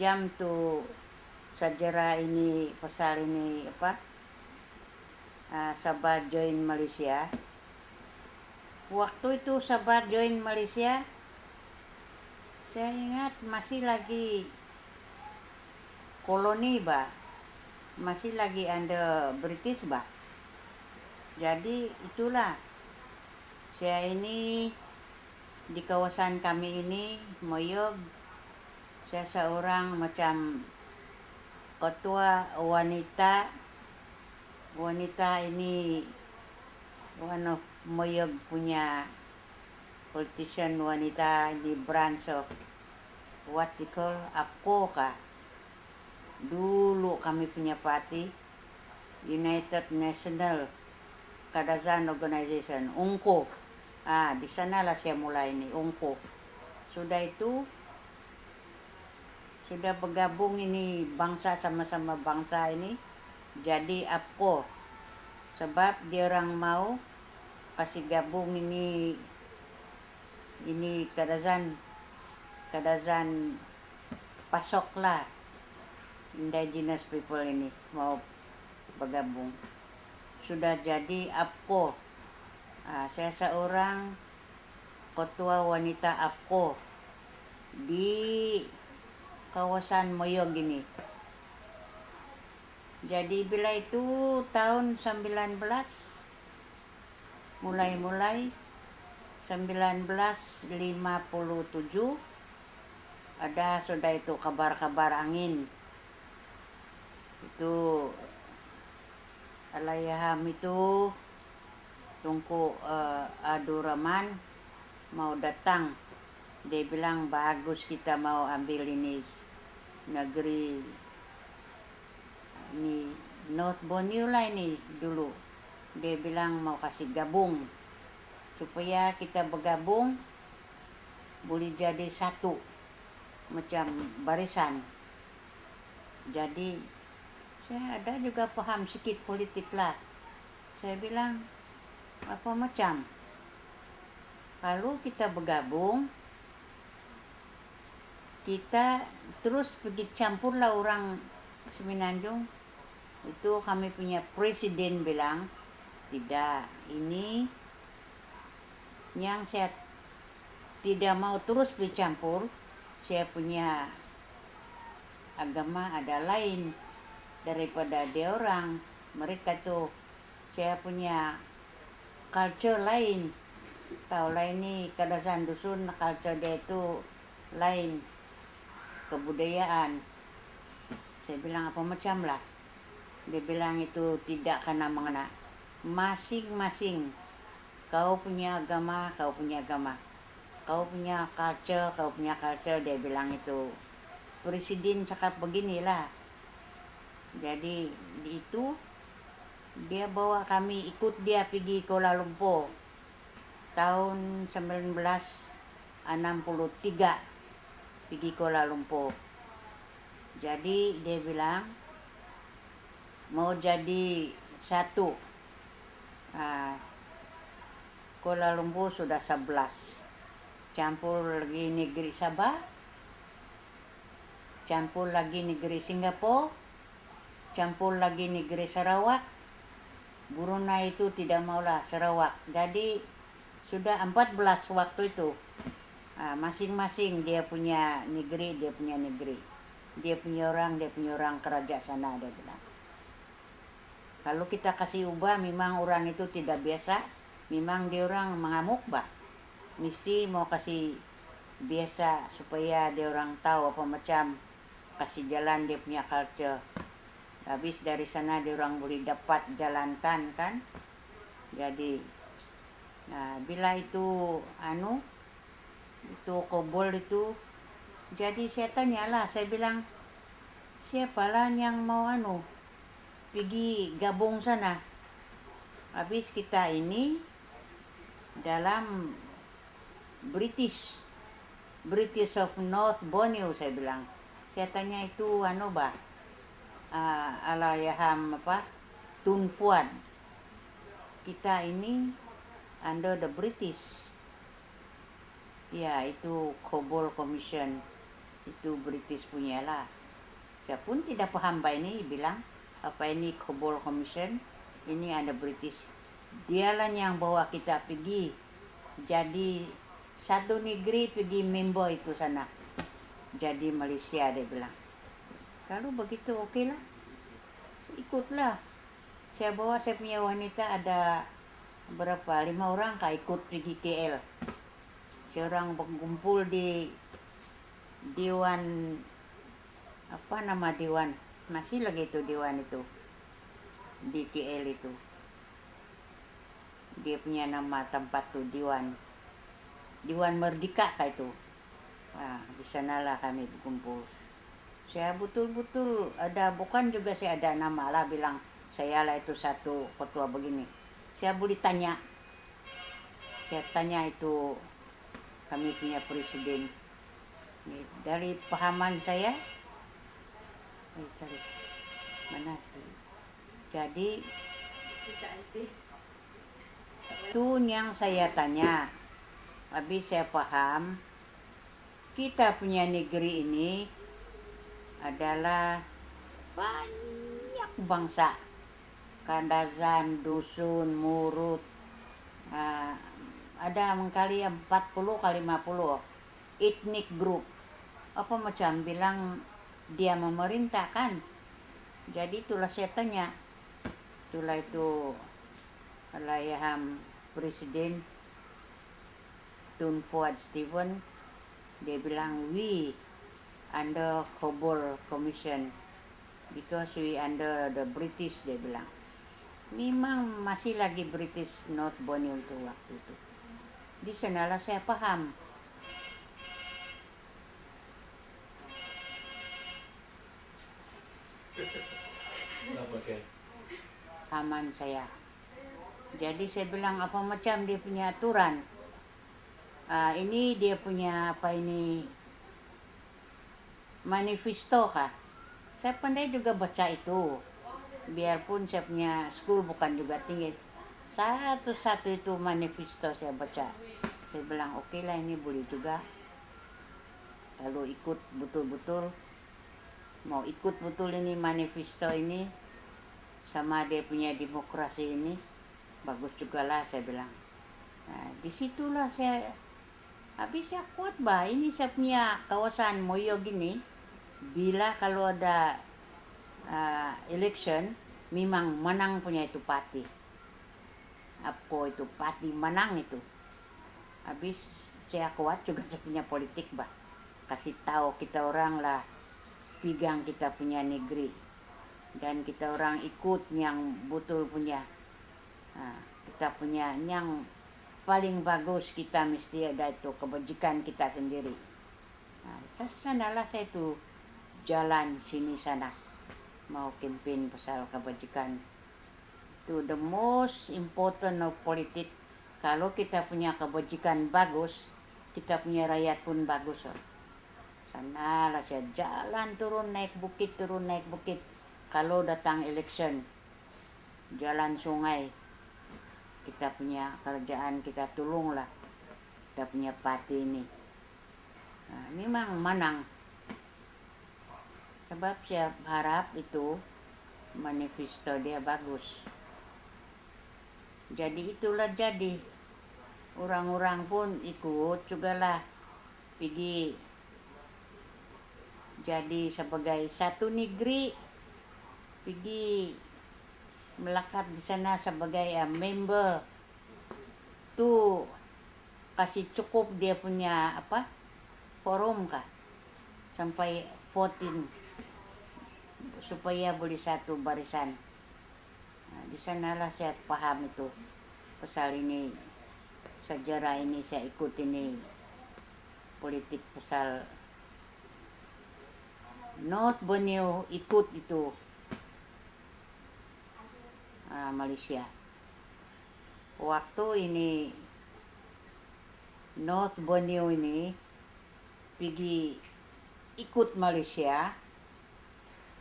jam tuh sejarah ini pasal ini Sabah join Malaysia. Waktu itu Sabah join Malaysia, saya ingat masih lagi koloni masih lagi under British Jadi itulah saya ini di kawasan kami ini Moyog, saya seorang macam ketua wanita ini one of Moyog punya politician wanita di branch of what they call APCO dulu kami punya party United National Kadazan Organization, UNCO. Di sanalah saya mulai ini, UNCO. Sudah bergabung ini bangsa sama-sama bangsa ini jadi APCO. Sebab dia orang mau kasih gabung ini Kadazan pasok lah, indigenous people ini mau bergabung. Sudah jadi APCO. Saya seorang ketua wanita APCO di kawasan Moyog ini. Jadi bila itu tahun 1957 ada sudah itu kabar-kabar angin. Itu Alayaham itu Tunku Abdul Rahman mau datang. Dia bilang bagus kita mau ambil ini negeri ini North Borneo lah ini dulu. Dia bilang mau kasih gabung supaya kita bergabung boleh jadi satu macam barisan. Jadi saya ada juga paham sikit politik lah. Saya bilang apa macam kalau kita bergabung, kita terus pergi campur lah orang Semenanjung. Itu kami punya presiden bilang tidak, ini yang saya tidak mau terus bercampur. Saya punya agama ada lain daripada dia orang. Mereka tuh saya punya culture lain. Tahu lah ini Kadazan dusun, culture dia itu lain, kebudayaan. Saya bilang apa macam lah. Dia bilang itu tidak kena mengena. Masing-masing kau punya agama, kau punya agama. Kau punya culture, dia bilang itu. Presiden cakap beginilah. Jadi itu dia bawa kami ikut dia pergi Kuala Lumpur tahun 1963 pergi Kuala Lumpur. Jadi dia bilang mau jadi satu. Kuala Lumpur sudah 11. Campur lagi negeri Sabah, campur lagi negeri Singapura, campur lagi negeri Sarawak. Brunei itu tidak maulah Sarawak. Jadi sudah 14 waktu itu. Masing-masing dia punya negeri, dia punya orang kerajaan sana, dia bilang. Kalau kita kasih ubah, memang orang itu tidak biasa, memang dia orang mengamuk mesti mau kasih biasa supaya dia orang tahu apa macam, kasih jalan dia punya culture. Habis dari sana dia orang boleh dapat jalankan kan. Jadi bila itu itu kobol itu, jadi saya tanyalah, saya bilang siapalah yang mau pergi gabung sana. Habis kita ini dalam British of North Borneo, saya bilang. Saya tanya itu Alayaham Tun Fuad. Kita ini under the British. Ya, itu Kobol Commission itu British punya lah. Saya pun tidak paham Pak ini, bilang apa ini Cobol Commission, ini ada British. Dialah yang bawa kita pergi jadi satu negeri, pergi member itu sana jadi Malaysia, dia bilang. Kalau begitu oke lah, ikutlah. Saya bawa saya punya wanita, ada berapa, 5 orang kah ikut pergi KL. Seorang berkumpul di Dewan, apa nama Dewan, masih lagi itu Dewan itu di KL itu, dia punya nama tempat tuh Dewan Merdeka kah itu. Di sanalah kami berkumpul. Saya betul-betul ada, bukan juga saya ada nama lah, bilang saya lah itu satu ketua begini. Saya boleh tanya, saya tanya itu kami punya presiden. Dari pahaman saya, mana sih? Jadi itu yang saya tanya. Habis saya paham, kita punya negeri ini adalah banyak bangsa, Kadazan, Dusun, Murut, ada mengkali 40 kali 50 etnik group. Apa macam bilang dia memerintah kan. Jadi itulah saya tanya, itulah itu Alayaham Presiden Tun Fuad Stephen, dia bilang we under Cobol Commission because we under the British, dia bilang. Memang masih lagi British North Borneo untuk waktu itu. Di sanalah saya paham. Aman saya. Jadi saya bilang apa macam dia punya aturan. Ini dia punya apa ini, manifesto kah? Saya pandai juga baca itu. Biarpun saya punya school bukan juga tinggi, satu-satu itu manifesto saya baca. Saya bilang oke lah, ini boleh juga. Lalu ikut betul-betul, mau ikut betul ini manifesto ini sama dia punya demokrasi ini, bagus juga lah saya bilang. Disitulah saya, habis saya kuat bah, ini saya punya kawasan Moyo gini, bila kalau ada election memang menang punya itu parti. Apa itu parti menang itu. Habis saya kuat juga saya punya politik bah. Kasih tahu kita orang lah pegang kita punya negeri. Dan kita orang ikut yang betul punya. Kita punya yang paling bagus, kita mesti ada itu kebajikan kita sendiri. Sanalah saya itu jalan sini sana mau campaign pasal kebajikan. Itu the most important of politik. Kalau kita punya kebajikan bagus, kita punya rakyat pun bagus. Sanalah saya jalan turun naik bukit, turun naik bukit. Kalau datang election, jalan sungai, kita punya kerjaan, kita tolonglah kita punya parti ini. Memang menang. Sebab saya harap itu manifesto dia bagus. Jadi itulah jadi. Orang-orang pun ikut juga lah pergi jadi sebagai satu negeri, pergi melekat di sana sebagai member. Tu kasih cukup dia punya apa forum kah sampai 14 supaya boleh satu barisan. Di sanalah saya paham itu pasal ini, sejarah ini saya ikut ini politik pasal North Borneo ikut itu Malaysia. Waktu ini North Borneo ini pergi ikut Malaysia,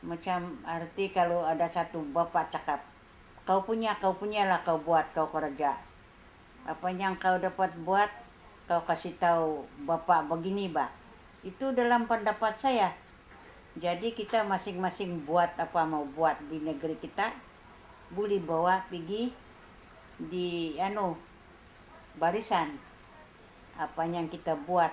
macam arti kalau ada satu bapak cakap, kau punya lah, kau buat, kau kerja. Apa yang kau dapat buat, kau kasih tahu bapak begini bah. Itu dalam pendapat saya. Jadi kita masing-masing buat apa mau buat di negeri kita, boleh bawa pergi di barisan apa yang kita buat